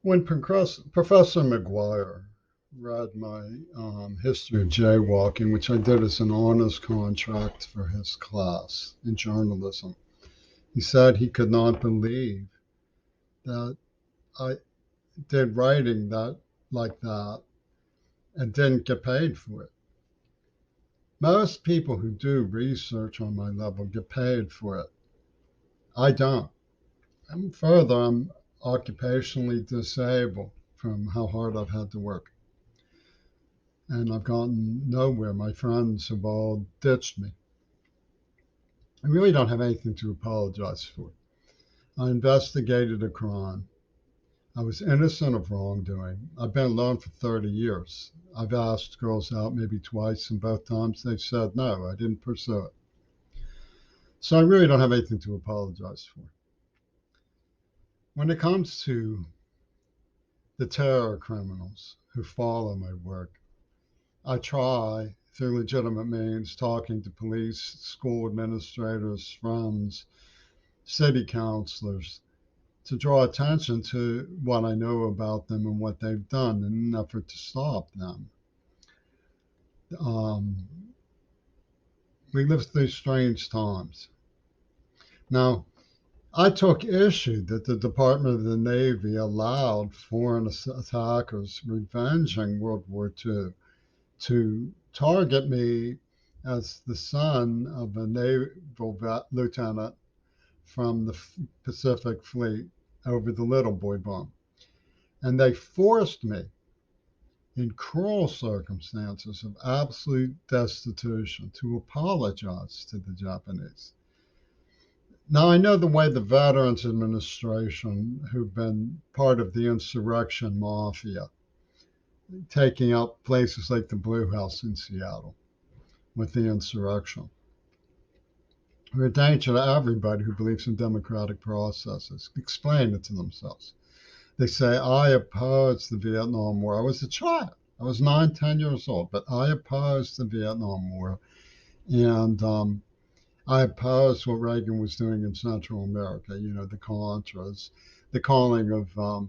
When Professor McGuire read my history of jaywalking, which I did as an honors contract for his class in journalism, he said he could not believe that I did writing that like that and didn't get paid for it. Most people who do research on my level get paid for it. I don't. And further, I'm occupationally disabled from how hard I've had to work. And I've gotten nowhere. My friends have all ditched me. I really don't have anything to apologize for. I investigated a crime. I was innocent of wrongdoing. I've been alone for 30 years. I've asked girls out maybe twice, and both times they said no, I didn't pursue it. So I really don't have anything to apologize for. When it comes to the terror criminals who follow my work, I try, through legitimate means, talking to police, school administrators, friends, city councilors, to draw attention to what I know about them and what they've done in an effort to stop them. Um, we live through strange times. Now, I took issue that the Department of the Navy allowed foreign attackers revenging World War II to target me as the son of a naval lieutenant from the Pacific Fleet over the Little Boy bomb. And they forced me, in cruel circumstances of absolute destitution, to apologize to the Japanese. Now, I know the way the Veterans Administration, who've been part of the insurrection mafia, taking out places like the Blue House in Seattle with the insurrection, are a danger to everybody who believes in democratic processes. Explain it to themselves. They say, I opposed the Vietnam War. I was a child. I was 9, 10 years old, but I opposed the Vietnam War. And I opposed what Reagan was doing in Central America, the Contras, the calling of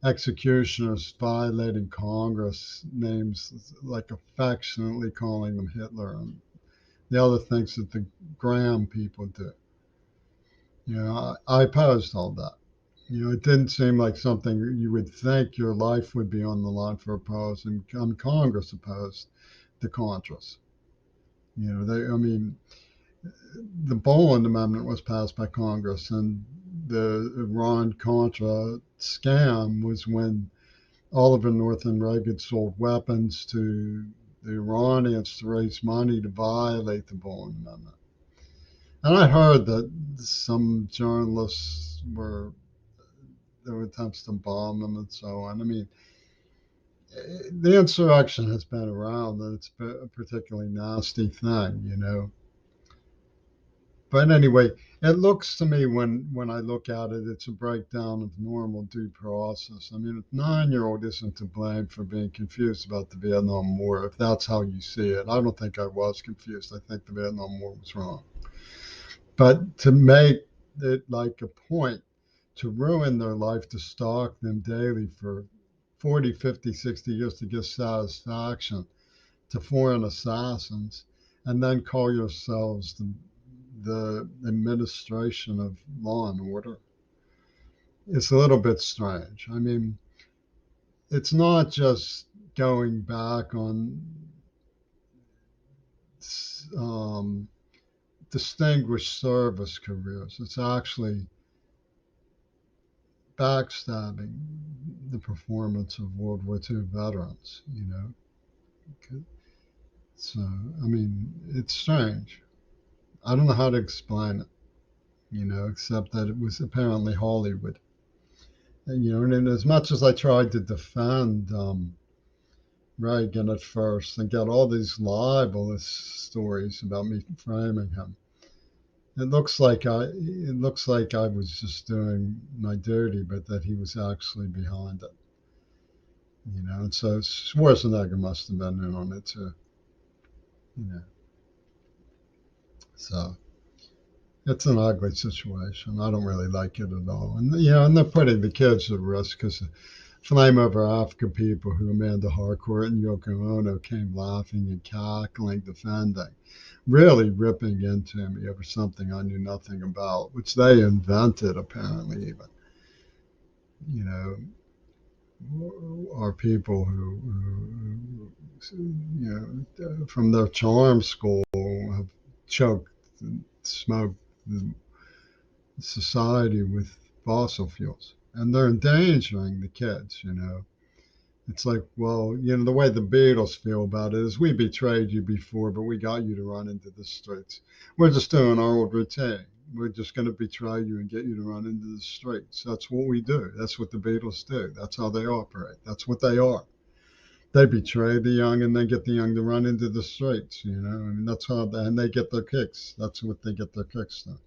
executioners violating Congress names, like affectionately calling them Hitler, and the other things that the Graham people do. I opposed all that. It didn't seem like something you would think your life would be on the line for opposing. Congress opposed the Contras. I mean, the Boland Amendment was passed by Congress, and the Iran Contra scam was when Oliver North and Reagan sold weapons to the Iranians to raise money to violate the Boland Amendment. And I heard that some journalists were there were attempts to bomb them and so on. I mean, the insurrection has been around, and it's been a particularly nasty thing. But anyway, it looks to me when I look at it, it's a breakdown of normal due process. I mean, a 9-year-old isn't to blame for being confused about the Vietnam War, if that's how you see it. I don't think I was confused. I think the Vietnam War was wrong. But to make it like a point to ruin their life, to stalk them daily for 40, 50, 60 years to give satisfaction to foreign assassins, and then call yourselves the administration of law and order. It's a little bit strange. I mean, it's not just going back on um, distinguished service careers. It's actually backstabbing the performance of World War II veterans. So, I mean, it's strange. I don't know how to explain it, except that it was apparently Hollywood. And as much as I tried to defend Reagan at first and get all these libelous stories about me framing him, it looks like I was just doing my duty, but that he was actually behind it. And so Schwarzenegger must have been in on it too. you know. So It's an ugly situation. I don't really like it at all. And and they're putting the kids at risk because Flame Over Africa people who Amanda Harcourt and Yoko Ono came laughing and cackling, defending, really ripping into me over something I knew nothing about, which they invented apparently even. You know, are people from their charm school have choked and smoked the society with fossil fuels, and they're endangering the kids. It's like, well, the way the Beatles feel about it is we betrayed you before, but we got you to run into the streets. We're just doing our old routine. We're just going to betray you and get you to run into the streets. That's what we do. That's what the Beatles do. That's how they operate. That's what they are. They betray the young and they get the young to run into the streets. I mean, that's how, and they get their kicks. That's what they get their kicks from.